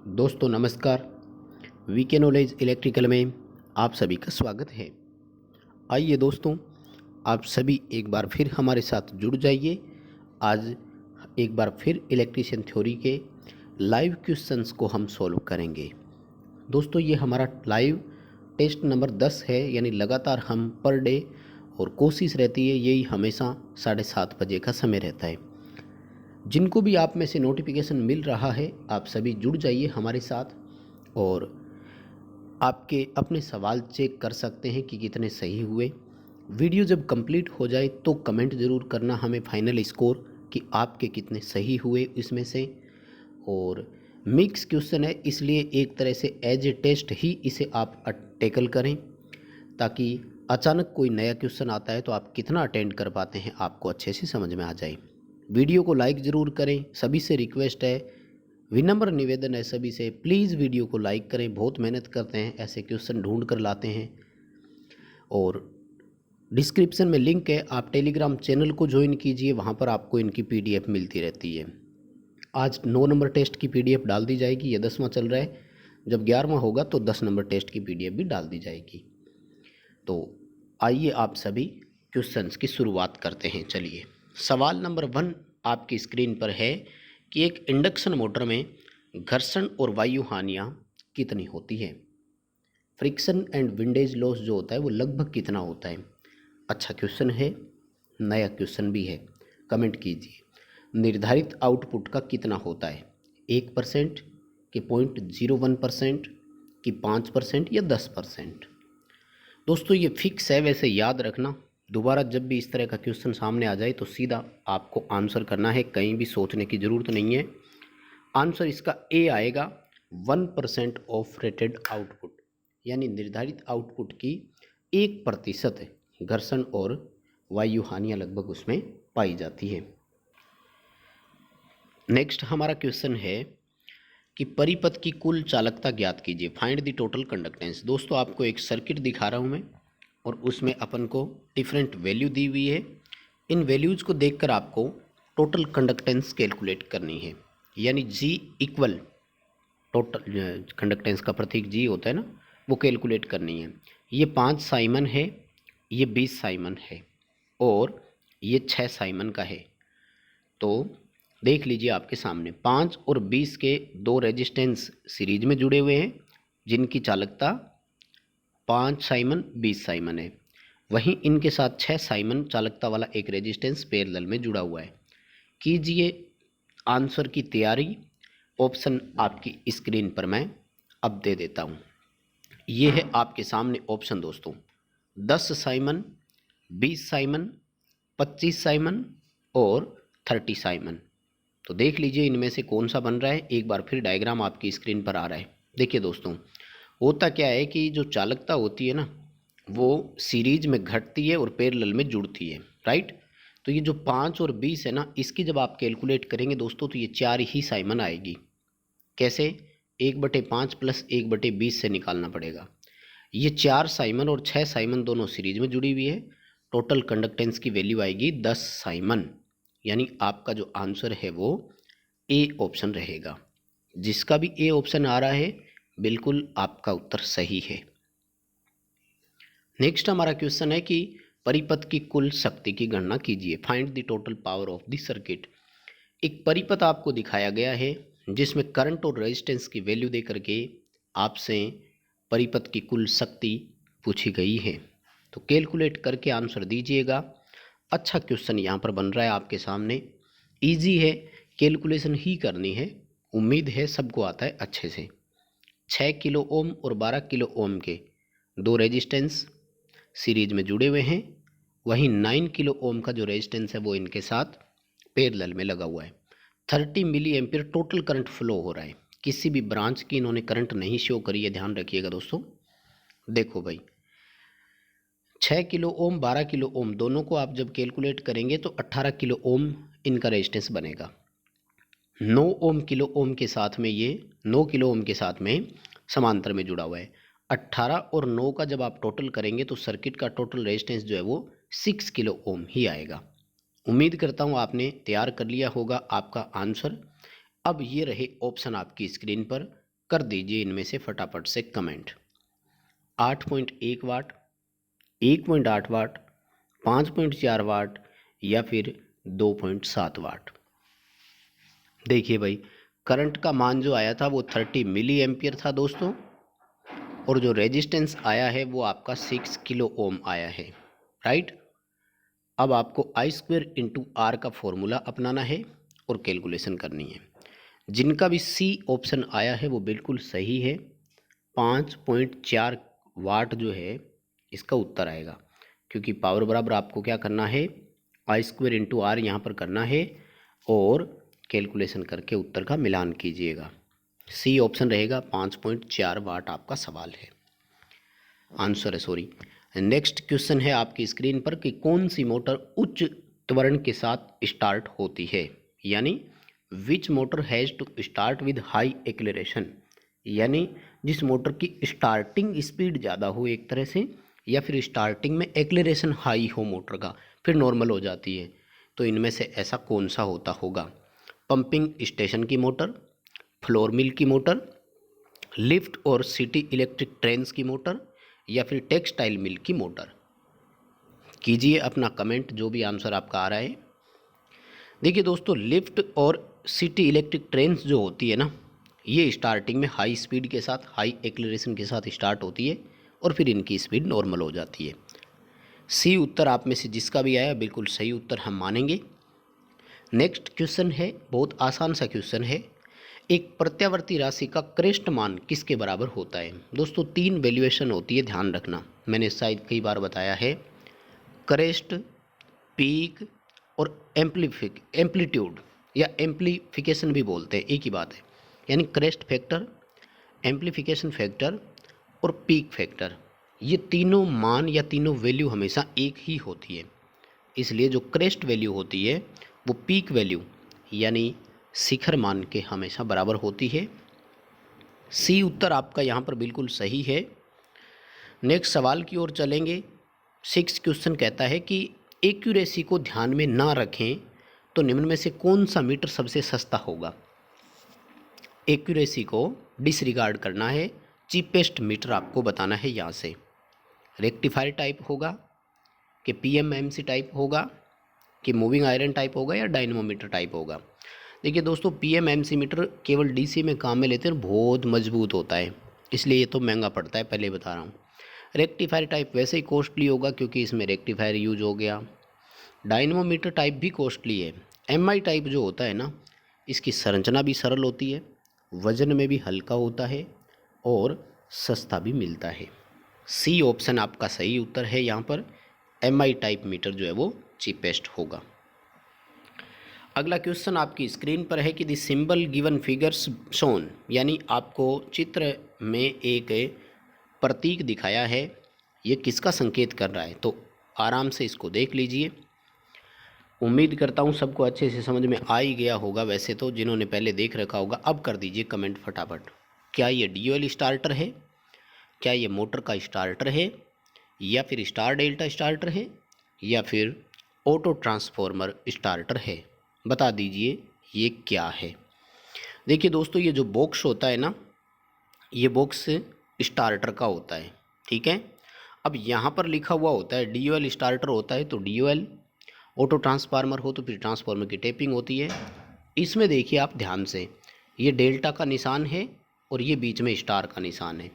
दोस्तों नमस्कार। VK knowledge electrical में आप सभी का स्वागत है। आइए दोस्तों, आप सभी एक बार फिर हमारे साथ जुड़ जाइए। आज एक बार फिर इलेक्ट्रिशियन थ्योरी के लाइव क्वेश्चंस को हम सॉल्व करेंगे। दोस्तों ये हमारा लाइव टेस्ट नंबर 10 है, यानी लगातार हम पर डे, और कोशिश रहती है यही हमेशा 7:30 बजे का समय रहता है। जिनको भी आप में से नोटिफिकेशन मिल रहा है, आप सभी जुड़ जाइए हमारे साथ और आपके अपने सवाल चेक कर सकते हैं कि कितने सही हुए। वीडियो जब कंप्लीट हो जाए तो कमेंट ज़रूर करना हमें फाइनल स्कोर कि आपके कितने सही हुए इसमें से। और मिक्स क्वेश्चन है, इसलिए एक तरह से एज ए टेस्ट ही इसे आप टैकल करें, ताकि अचानक कोई नया क्वेश्चन आता है तो आप कितना अटेंड कर पाते हैं आपको अच्छे से समझ में आ जाए। वीडियो को लाइक ज़रूर करें, सभी से रिक्वेस्ट है, विनम्र निवेदन है सभी से, प्लीज़ वीडियो को लाइक करें। बहुत मेहनत करते हैं, ऐसे क्वेश्चन ढूंढ कर लाते हैं। और डिस्क्रिप्शन में लिंक है, आप टेलीग्राम चैनल को ज्वाइन कीजिए, वहाँ पर आपको इनकी पीडीएफ मिलती रहती है। आज 9 नंबर टेस्ट की पीडीएफ डाल दी जाएगी, ये 10वां चल रहा है। जब 11वां होगा तो 10 नंबर टेस्ट की पीडीएफ भी डाल दी जाएगी। तो आइए आप सभी क्वेश्चंस की शुरुआत करते हैं। चलिए, सवाल नंबर 1 आपकी स्क्रीन पर है कि एक इंडक्शन मोटर में घर्षण और वायु हानियाँ कितनी होती है। फ्रिक्शन एंड विंडेज लॉस जो होता है वो लगभग कितना होता है। अच्छा क्वेश्चन है, नया क्वेश्चन भी है, कमेंट कीजिए। निर्धारित आउटपुट का कितना होता है, 1% कि 0.01% कि 5% या 10%। दोस्तों ये फिक्स है, वैसे याद रखना, दोबारा जब भी इस तरह का क्वेश्चन सामने आ जाए तो सीधा आपको आंसर करना है, कहीं भी सोचने की ज़रूरत नहीं है। आंसर इसका ए आएगा, 1% ऑफ रेटेड आउटपुट, यानी निर्धारित आउटपुट की 1% घर्षण और वायु हानियाँ लगभग उसमें पाई जाती है। नेक्स्ट हमारा क्वेश्चन है कि परिपथ की कुल चालकता ज्ञात कीजिए, फाइंड द टोटल कंडक्टेंस। दोस्तों आपको एक सर्किट दिखा रहा हूँ मैं, और उसमें अपन को डिफरेंट वैल्यू दी हुई है। इन वैल्यूज़ को देखकर आपको टोटल कंडक्टेंस कैलकुलेट करनी है, यानी जी इक्वल टोटल कंडक्टेंस का प्रतीक जी होता है ना, वो कैलकुलेट करनी है। ये 5 साइमन है, ये 20 साइमन है, और ये 6 साइमन का है। तो देख लीजिए आपके सामने 5 और 20 के दो रेजिस्टेंस सीरीज में जुड़े हुए हैं, जिनकी चालकता 5 साइमन 20 साइमन है। वहीं इनके साथ 6 साइमन चालकता वाला एक रेजिस्टेंस पैरेलल में जुड़ा हुआ है। कीजिए आंसर की तैयारी। ऑप्शन आपकी स्क्रीन पर मैं अब दे देता हूँ। ये है आपके सामने ऑप्शन दोस्तों, 10 साइमन, 20 साइमन, 25 साइमन और 30 साइमन। तो देख लीजिए इनमें से कौन सा बन रहा है। एक बार फिर डायग्राम आपकी स्क्रीन पर आ रहा है। देखिए दोस्तों, होता क्या है कि जो चालकता होती है ना, वो सीरीज में घटती है और पैरेलल में जुड़ती है, राइट। तो ये जो 5 और 20 है ना, इसकी जब आप कैलकुलेट करेंगे दोस्तों तो ये 4 ही साइमन आएगी। कैसे, 1/5 प्लस 1/20 से निकालना पड़ेगा। ये 4 साइमन और 6 साइमन दोनों सीरीज में जुड़ी हुई है। टोटल कंडक्टेंस की वैल्यू आएगी 10 साइमन, यानी आपका जो आंसर है वो ए ऑप्शन रहेगा। जिसका भी ए ऑप्शन आ रहा है बिल्कुल आपका उत्तर सही है। नेक्स्ट हमारा क्वेश्चन है कि परिपथ की कुल शक्ति की गणना कीजिए, find the total power of the circuit. एक परिपथ आपको दिखाया गया है जिसमें करंट और रेजिस्टेंस की वैल्यू दे करके आपसे परिपथ की कुल शक्ति पूछी गई है। तो कैलकुलेट करके आंसर दीजिएगा। अच्छा क्वेश्चन यहाँ पर बन रहा है आपके सामने, इजी है, कैलकुलेशन ही करनी है, उम्मीद है सबको आता है अच्छे से। 6 किलो ओम और 12 किलो ओम के दो रेजिस्टेंस सीरीज में जुड़े हुए हैं। वहीं 9 किलो ओम का जो रेजिस्टेंस है वो इनके साथ पैरेलल में लगा हुआ है। 30 milli ampere total current flow हो रहा है। किसी भी ब्रांच की इन्होंने करंट नहीं शो करी है, ध्यान रखिएगा दोस्तों। देखो भाई, 6 किलो ओम 12 किलो ओम दोनों को आप जब कैलकुलेट करेंगे तो 18 किलो ओम इनका रेजिस्टेंस बनेगा। 9 ओम किलो ओम के साथ में, ये 9 किलो ओम के साथ में समांतर में जुड़ा हुआ है। 18 और 9 का जब आप टोटल करेंगे तो सर्किट का टोटल रेजिस्टेंस जो है वो 6 किलो ओम ही आएगा। उम्मीद करता हूँ आपने तैयार कर लिया होगा आपका आंसर। अब ये रहे ऑप्शन आपकी स्क्रीन पर, कर दीजिए इनमें से फटाफट से कमेंट। 8.1 वाट, 1.8 वाट, 5.4 वाट या फिर 2.7 वाट। देखिए भाई, करंट का मान जो आया था वो 30 मिली एम्पियर था दोस्तों, और जो रेजिस्टेंस आया है वो आपका 6 किलो ओम आया है, राइट। अब आपको आई स्क्वेयर इंटू आर का फॉर्मूला अपनाना है और कैलकुलेशन करनी है। जिनका भी सी ऑप्शन आया है वो बिल्कुल सही है। 5.4 वाट जो है इसका उत्तर आएगा, क्योंकि पावर बराबर आपको क्या करना है, आई स्क्वेयर इंटू आर यहाँ पर करना है और कैलकुलेशन करके उत्तर का मिलान कीजिएगा। सी ऑप्शन रहेगा, 5.4 वाट आपका सवाल है, आंसर है, सॉरी। नेक्स्ट क्वेश्चन है आपकी स्क्रीन पर कि कौन सी मोटर उच्च त्वरण के साथ स्टार्ट होती है, यानी which motor has to start with high acceleration, यानी जिस मोटर की स्टार्टिंग स्पीड ज़्यादा हो एक तरह से, या फिर स्टार्टिंग में एक्लेरेशन हाई हो मोटर का, फिर नॉर्मल हो जाती है। तो इनमें से ऐसा कौन सा होता होगा? पंपिंग स्टेशन की मोटर, फ्लोर मिल की मोटर, लिफ्ट और सिटी इलेक्ट्रिक ट्रेन्स की मोटर, या फिर टेक्सटाइल मिल की मोटर। कीजिए अपना कमेंट, जो भी आंसर आपका आ रहा है। देखिए दोस्तों, लिफ्ट और सिटी इलेक्ट्रिक ट्रेन्स जो होती है ना, ये स्टार्टिंग में हाई स्पीड के साथ, हाई एक्लेरेशन के साथ स्टार्ट होती है और फिर इनकी स्पीड नॉर्मल हो जाती है। सी उत्तर आप में से जिसका भी आया बिल्कुल सही उत्तर हम मानेंगे। नेक्स्ट क्वेश्चन है, बहुत आसान सा क्वेश्चन है। एक प्रत्यावर्ती राशि का क्रेस्ट मान किसके बराबर होता है? दोस्तों 3 वैल्यूएशन होती है, ध्यान रखना, मैंने शायद कई बार बताया है। क्रेस्ट, पीक और एम्पलीट्यूड या एम्पलीफिकेशन भी बोलते हैं, एक ही बात है। यानी क्रेस्ट फैक्टर, एम्पलीफिकेशन फैक्टर और पीक फैक्टर, ये तीनों मान या तीनों वैल्यू हमेशा एक ही होती है। इसलिए जो क्रेस्ट वैल्यू होती है वो पीक वैल्यू यानी शिखर मान के हमेशा बराबर होती है। सी उत्तर आपका यहाँ पर बिल्कुल सही है। नेक्स्ट सवाल की ओर चलेंगे। 6 क्वेश्चन कहता है कि एक्यूरेसी को ध्यान में ना रखें तो निम्न में से कौन सा मीटर सबसे सस्ता होगा? एक्यूरेसी को डिसरिगार्ड करना है, चीपेस्ट मीटर आपको बताना है यहाँ से। रेक्टिफायर टाइप होगा कि पीएमएमसी टाइप होगा कि मूविंग आयरन टाइप होगा या डायनेमोमीटर टाइप होगा? देखिए दोस्तों, पीएमएमसी मीटर केवल डीसी में काम में लेते हैं, बहुत मजबूत होता है, इसलिए ये तो महंगा पड़ता है, पहले बता रहा हूँ। रेक्टिफायर टाइप वैसे ही कॉस्टली होगा क्योंकि इसमें रेक्टिफायर यूज हो गया। डायनेमोमीटर टाइप भी कॉस्टली है। एमआई टाइप जो होता है ना, इसकी संरचना भी सरल होती है, वजन में भी हल्का होता है और सस्ता भी मिलता है। सी ऑप्शन आपका सही उत्तर है यहाँ पर। एमआई टाइप मीटर जो है वो चीपेस्ट होगा। अगला क्वेश्चन आपकी स्क्रीन पर है कि the symbol given figures shown, यानी आपको चित्र में एक प्रतीक दिखाया है, ये किसका संकेत कर रहा है? तो आराम से इसको देख लीजिए। उम्मीद करता हूँ सबको अच्छे से समझ में आ ही गया होगा, वैसे तो जिन्होंने पहले देख रखा होगा। अब कर दीजिए कमेंट फटाफट। क्या ये डीयूएल स्टार्टर है, क्या ये मोटर का स्टार्टर है, या फिर स्टार डेल्टा स्टार्टर है, या फिर ऑटो ट्रांसफॉर्मर स्टार्टर है? बता दीजिए ये क्या है। देखिए दोस्तों, ये जो बॉक्स होता है ना, ये बॉक्स स्टार्टर का होता है, ठीक है। अब यहाँ पर लिखा हुआ होता है डीयूएल स्टार्टर होता है, तो डीयूएल, ऑटो ट्रांसफार्मर हो तो फिर ट्रांसफार्मर की टेपिंग होती है। इसमें देखिए आप ध्यान से, ये डेल्टा का निशान है और ये बीच में स्टार का निशान है,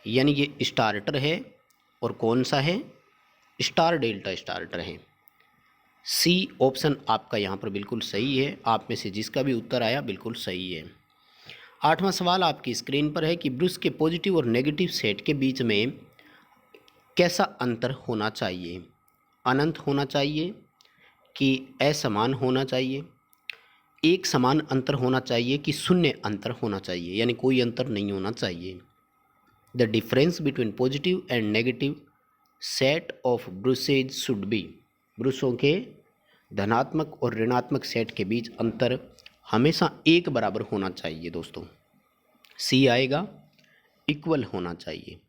यानी ये स्टार्टर है। और कौन सा है? स्टार डेल्टा स्टार्टर है। सी ऑप्शन आपका यहाँ पर बिल्कुल सही है। आप में से जिसका भी उत्तर आया बिल्कुल सही है। 8वां सवाल आपकी स्क्रीन पर है कि ब्रश के पॉजिटिव और नेगेटिव सेट के बीच में कैसा अंतर होना चाहिए? अनंत होना चाहिए कि असमान होना चाहिए, एक समान अंतर होना चाहिए कि शून्य अंतर होना चाहिए, यानी कोई अंतर नहीं होना चाहिए? The difference between positive and negative set of brushes should be, ब्रशों के धनात्मक और ऋणात्मक सेट के बीच अंतर हमेशा एक बराबर होना चाहिए दोस्तों। सी आएगा, इक्वल होना चाहिए।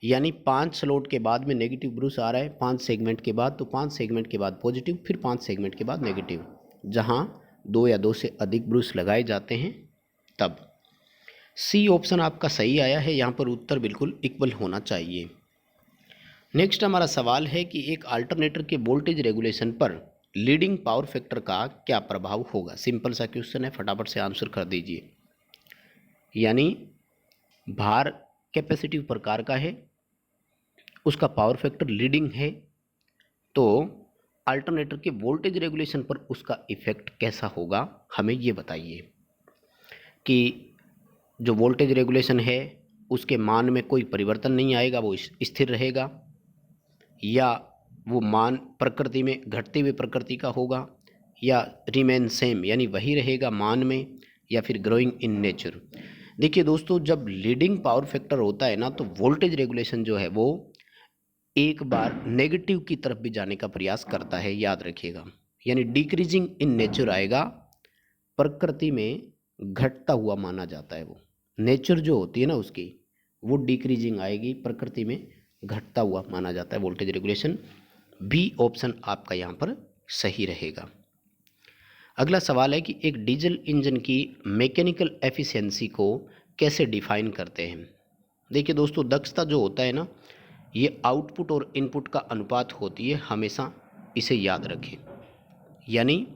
यानी 5 स्लॉट के बाद में नेगेटिव ब्रश आ रहा है, 5 सेगमेंट के बाद, तो 5 सेगमेंट के बाद पॉजिटिव, फिर 5 सेगमेंट के बाद नेगेटिव, जहां 2 या 2 से अधिक ब्रश लगाए जाते हैं तब। सी ऑप्शन आपका सही आया है, यहाँ पर उत्तर बिल्कुल इक्वल होना चाहिए। नेक्स्ट हमारा सवाल है कि एक अल्टरनेटर के वोल्टेज रेगुलेशन पर लीडिंग पावर फैक्टर का क्या प्रभाव होगा। सिंपल सा क्वेश्चन है, फटाफट से आंसर कर दीजिए। यानी भार कैपेसिटिव प्रकार का है, उसका पावर फैक्टर लीडिंग है, तो अल्टरनेटर के वोल्टेज रेगुलेशन पर उसका इफेक्ट कैसा होगा, हमें ये बताइए। कि जो वोल्टेज रेगुलेशन है उसके मान में कोई परिवर्तन नहीं आएगा, वो स्थिर रहेगा, या वो मान प्रकृति में घटती हुई प्रकृति का होगा, या रिमेन सेम यानी वही रहेगा मान में, या फिर ग्रोइंग इन नेचर। देखिए दोस्तों, जब लीडिंग पावर फैक्टर होता है ना, तो वोल्टेज रेगुलेशन जो है वो एक बार नेगेटिव की तरफ भी जाने का प्रयास करता है, याद रखिएगा। यानी डिक्रीजिंग इन नेचर आएगा, प्रकृति में घटता हुआ माना जाता है। वो नेचर जो होती है ना उसकी, वो डिक्रीजिंग आएगी, प्रकृति में घटता हुआ माना जाता है वोल्टेज रेगुलेशन। बी ऑप्शन आपका यहाँ पर सही रहेगा। अगला सवाल है कि एक डीजल इंजन की मैकेनिकल एफिशिएंसी को कैसे डिफाइन करते हैं। देखिए दोस्तों, दक्षता जो होता है ना, ये आउटपुट और इनपुट का अनुपात होती है, हमेशा इसे याद रखें। यानी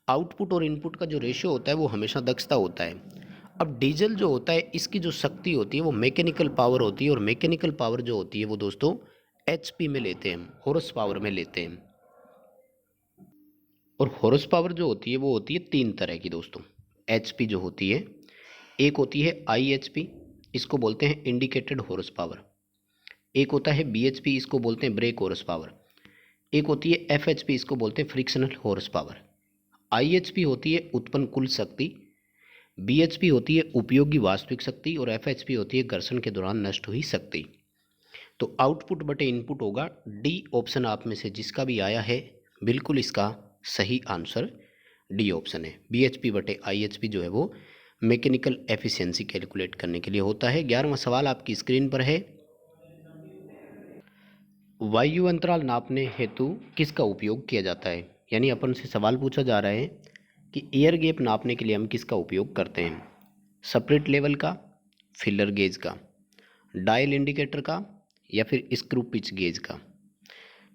आउटपुट और इनपुट का जो रेशियो होता है वो हमेशा दक्षता होता है। अब डीजल जो होता है, इसकी जो शक्ति होती है वो मैकेनिकल पावर होती है, और मैकेनिकल पावर जो होती है वो दोस्तों एचपी में लेते हैं, हॉर्स पावर में लेते हैं। और हॉर्स पावर जो होती है वो होती है तीन तरह की दोस्तों। एचपी जो होती है, एक होती है आईएचपी, इसको बोलते हैं इंडिकेटेड हॉर्स पावर। एक होता है बीएचपी, इसको बोलते हैं ब्रेक हॉर्स पावर। एक होती है एफएचपी, इसको बोलते हैं फ्रिक्शनल हॉर्स पावर। आईएचपी होती है उत्पन्न कुल शक्ति, बीएचपी होती है उपयोगी वास्तविक शक्ति, और एफएचपी होती है घर्षण के दौरान नष्ट हुई शक्ति। तो आउटपुट बटे इनपुट होगा। डी ऑप्शन आप में से जिसका भी आया है, बिल्कुल इसका सही आंसर डी ऑप्शन है। बीएचपी बटे आईएचपी जो है वो मैकेनिकल एफिशिएंसी कैलकुलेट करने के लिए होता है। 11वां सवाल आपकी स्क्रीन पर है। वायु अंतराल नापने हेतु किसका उपयोग किया जाता है। यानी अपन से सवाल पूछा जा रहा है कि एयर गैप नापने के लिए हम किसका उपयोग करते हैं। स्पिरिट लेवल का, फिलर गेज का, डायल इंडिकेटर का, या फिर स्क्रू पिच गेज का।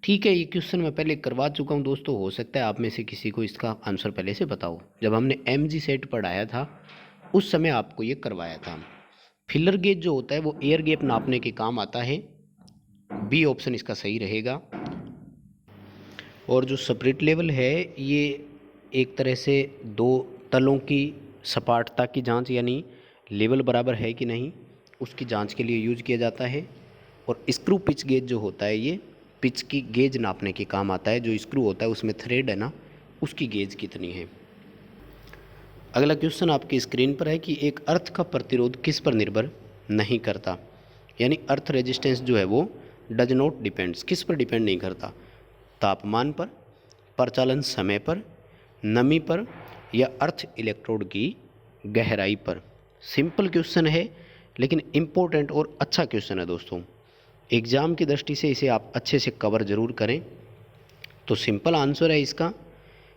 ठीक है, ये क्वेश्चन मैं पहले करवा चुका हूँ दोस्तों, हो सकता है आप में से किसी को इसका आंसर पहले से पता हो। जब हमने एमजी सेट पढ़ाया था उस समय आपको ये करवाया था। फिलर गेज जो होता है वो एयर गैप नापने के काम आता है। बी ऑप्शन इसका सही रहेगा। और जो स्पिरिट लेवल है, ये एक तरह से दो तलों की सपाटता की जांच, यानी लेवल बराबर है कि नहीं, उसकी जांच के लिए यूज किया जाता है। और स्क्रू पिच गेज जो होता है, ये पिच की गेज नापने के काम आता है। जो स्क्रू होता है उसमें थ्रेड है ना, उसकी गेज कितनी है। अगला क्वेश्चन आपकी स्क्रीन पर है कि एक अर्थ का प्रतिरोध किस पर निर्भर नहीं करता। यानी अर्थ रेजिस्टेंस जो है वो डज नॉट डिपेंड्स, किस पर डिपेंड नहीं करता। तापमान पर, प्रचालन समय पर, नमी पर, या अर्थ इलेक्ट्रोड की गहराई पर। सिंपल क्वेश्चन है लेकिन इम्पोर्टेंट और अच्छा क्वेश्चन है दोस्तों। एग्ज़ाम की दृष्टि से इसे आप अच्छे से कवर ज़रूर करें। तो सिंपल आंसर है इसका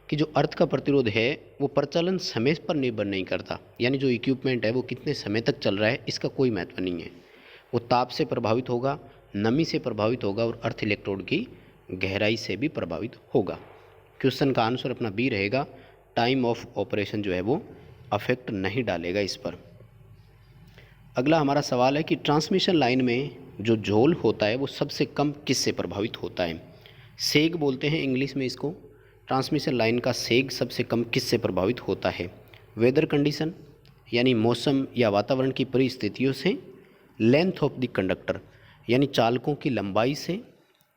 कि जो अर्थ का प्रतिरोध है वो प्रचलन समय पर निर्भर नहीं करता। यानी जो इक्विपमेंट है वो कितने समय तक चल रहा है, इसका कोई महत्व नहीं है। वो ताप से प्रभावित होगा, नमी से प्रभावित होगा, और अर्थ इलेक्ट्रोड की गहराई से भी प्रभावित होगा। क्वेश्चन का आंसर अपना बी रहेगा। टाइम ऑफ ऑपरेशन जो है वो अफेक्ट नहीं डालेगा इस पर। अगला हमारा सवाल है कि ट्रांसमिशन लाइन में जो झोल होता है वो सबसे कम किससे प्रभावित होता है। सेग बोलते हैं इंग्लिश में इसको। ट्रांसमिशन लाइन का सेग सबसे कम किससे प्रभावित होता है। वेदर कंडीशन यानी मौसम या वातावरण की परिस्थितियों से, लेंथ ऑफ द कंडक्टर यानी चालकों की लंबाई से,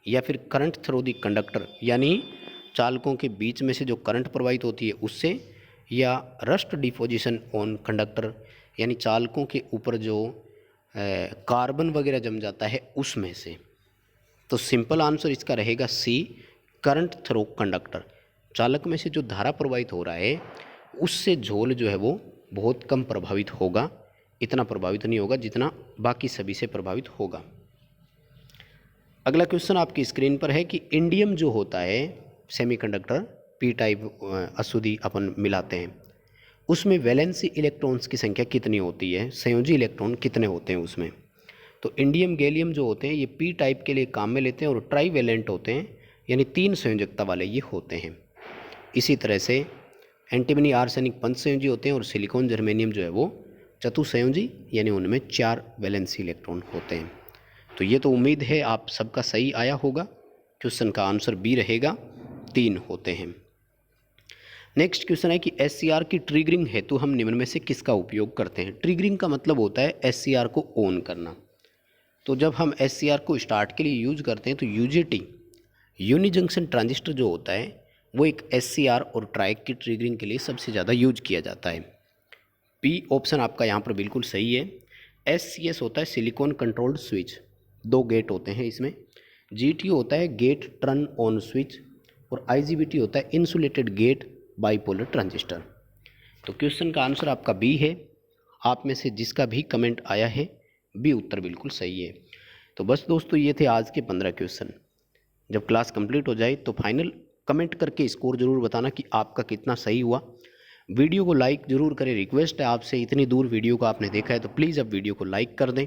या फिर करंट थ्रू द कंडक्टर यानी चालकों के बीच में से जो करंट प्रवाहित होती है उससे, या रस्ट डिपोजिशन ऑन कंडक्टर यानी चालकों के ऊपर जो कार्बन वगैरह जम जाता है उसमें से। तो सिंपल आंसर इसका रहेगा सी, करंट थ्रू कंडक्टर। चालक में से जो धारा प्रवाहित हो रहा है उससे झोल जो है वो बहुत कम प्रभावित होगा, इतना प्रभावित नहीं होगा जितना बाकी सभी से प्रभावित होगा। अगला क्वेश्चन आपकी स्क्रीन पर है कि इंडियम जो होता है सेमीकंडक्टर, पी टाइप अशुद्धि अपन मिलाते हैं, उसमें वैलेंसी इलेक्ट्रॉन्स की संख्या कितनी होती है, संयोजी इलेक्ट्रॉन कितने होते हैं उसमें। तो इंडियम गैलियम जो होते हैं ये पी टाइप के लिए काम में लेते हैं और ट्राईवैलेंट होते हैं, यानी 3 संयोजकता वाले ये होते हैं। इसी तरह से एंटीमनी आर्सेनिक पंचसंयोजी होते हैं और सिलिकॉन जर्मेनियम जो है वो चतुसंयोजी, यानी उनमें 4 वैलेंसी इलेक्ट्रॉन होते हैं। तो ये तो उम्मीद है आप सबका सही आया होगा। क्वेश्चन का आंसर बी रहेगा, 3 होते हैं। नेक्स्ट क्वेश्चन है कि SCR की ट्रिगरिंग हेतु हम निम्न में से किसका उपयोग करते हैं। ट्रिगरिंग का मतलब होता है SCR को ऑन करना। तो जब हम SCR को स्टार्ट के लिए यूज करते हैं तो UJT यूनि जंक्शन ट्रांजिस्टर जो होता है वो एक SCR और ट्राइक की ट्रिगरिंग के लिए सबसे ज़्यादा यूज किया जाता है। पी ऑप्शन आपका यहाँ पर बिल्कुल सही है। SCS होता है सिलिकॉन कंट्रोल्ड स्विच, 2 गेट होते हैं इसमें। GTO होता है गेट टर्न ऑन स्विच और IGBT होता है इंसुलेटेड गेट बाइपोलर ट्रांजिस्टर। तो क्वेश्चन का आंसर आपका बी है। आप में से जिसका भी कमेंट आया है बी उत्तर बिल्कुल सही है। तो बस दोस्तों ये थे आज के 15 क्वेश्चन। जब क्लास कंप्लीट हो जाए तो फाइनल कमेंट करके स्कोर ज़रूर बताना कि आपका कितना सही हुआ। वीडियो को लाइक ज़रूर करें, रिक्वेस्ट है आपसे, इतनी दूर वीडियो को आपने देखा है तो प्लीज़ अब वीडियो को लाइक कर दें,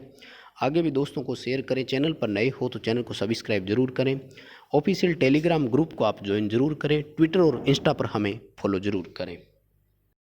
आगे भी दोस्तों को शेयर करें। चैनल पर नए हो तो चैनल को सब्सक्राइब जरूर करें। ऑफिशियल टेलीग्राम ग्रुप को आप ज्वाइन जरूर करें। ट्विटर और इंस्टा पर हमें फॉलो ज़रूर करें।